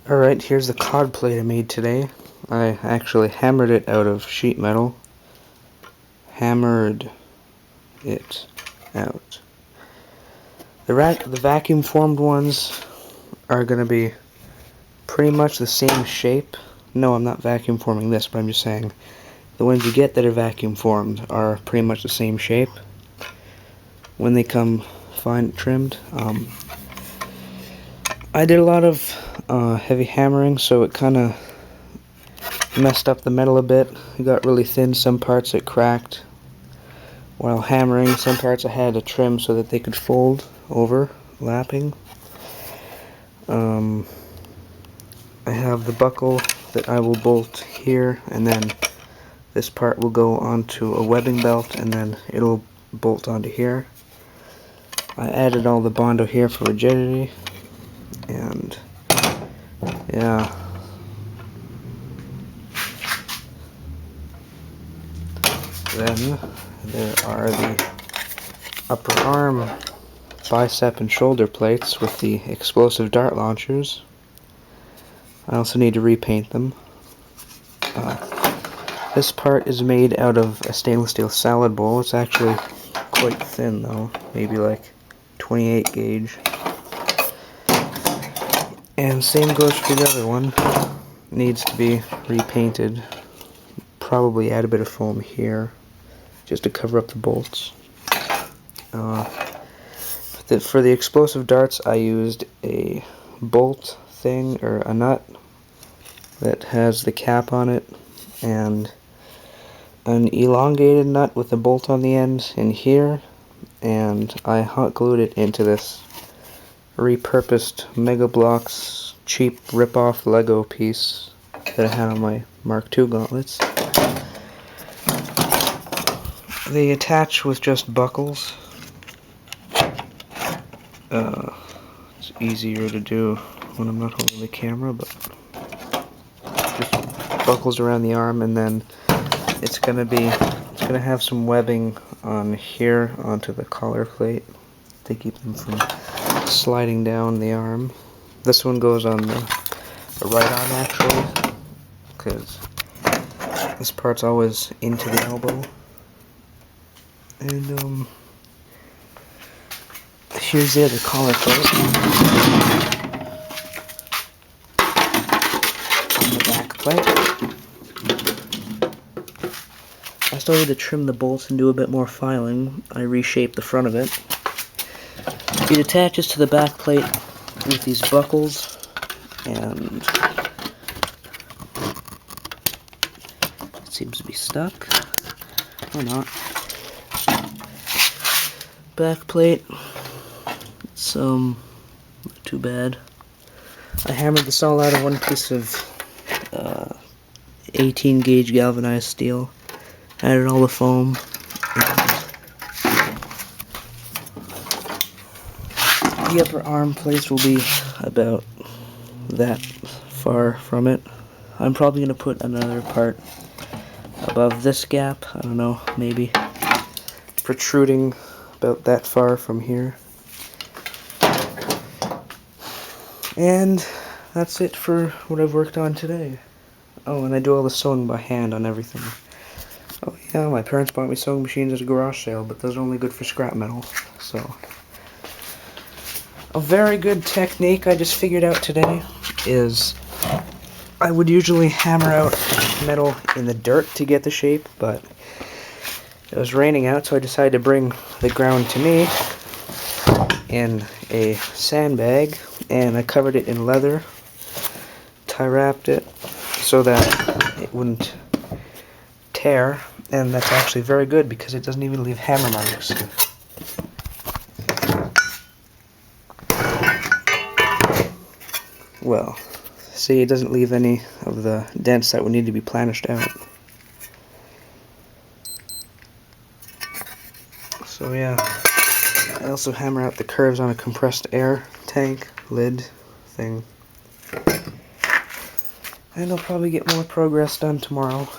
Alright, here's the cod plate I made today. I actually hammered it out of sheet metal. Hammered it out. The vacuum formed ones are going to be pretty much the same shape. No, I'm not vacuum forming this, but I'm just saying the ones you get that are vacuum formed are pretty much the same shape when they come fine trimmed. I did a lot of heavy hammering, so it kind of messed up the metal a bit. It got really thin, some parts it cracked while hammering, some parts I had to trim so that they could fold over, lapping. I have the buckle that I will bolt here, and then this part will go onto a webbing belt, and then it'll bolt onto here. I added all the Bondo here for rigidity, and yeah. Then there are the upper arm, bicep, and shoulder plates with the explosive dart launchers. I also need to repaint them. This part is made out of a stainless steel salad bowl. It's actually quite thin though, maybe like 28 gauge. And same goes for the other one. Needs to be repainted. Probably add a bit of foam here just to cover up the bolts. For the explosive darts, I used a bolt thing, or a nut that has the cap on it, and an elongated nut with a bolt on the end in here, and I hot glued it into this repurposed Mega Bloks cheap rip-off Lego piece that I had on my Mark II gauntlets. They attach with just buckles. It's easier to do when I'm not holding the camera, but just buckles around the arm, and then it's gonna have some webbing on here onto the collar plate to keep them from sliding down the arm. This one goes on the right arm actually, because this part's always into the elbow. And here's the other collar plate on the back plate. I still need to trim the bolts and do a bit more filing. I reshaped the front of it. It attaches to the back plate with these buckles, and it seems to be stuck, or not. Back plate, it's not too bad. I hammered this all out of one piece of 18 gauge galvanized steel. Added all the foam. The upper arm place will be about that far from it. I'm probably going to put another part above this gap. I don't know, maybe protruding about that far from here. And that's it for what I've worked on today. Oh, and I do all the sewing by hand on everything. Oh yeah, my parents bought me sewing machines at a garage sale, but those are only good for scrap metal, so. A very good technique I just figured out today is I would usually hammer out metal in the dirt to get the shape, but it was raining out, so I decided to bring the ground to me in a sandbag, and I covered it in leather, tie wrapped it so that it wouldn't tear, and that's actually very good because it doesn't even leave hammer marks. Well, see, it doesn't leave any of the dents that would need to be planished out. So yeah, I also hammer out the curves on a compressed air tank lid thing. And I'll probably get more progress done tomorrow.